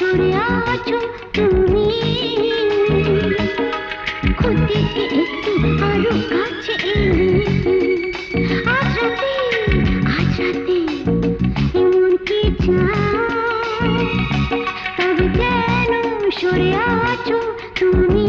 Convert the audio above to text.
সরে আছো তুমি, খুদ থেকে একটু আরো কাছে এলে। আজ রাতে এমন কি চাও, তবে কেন সরে আছো তুমি?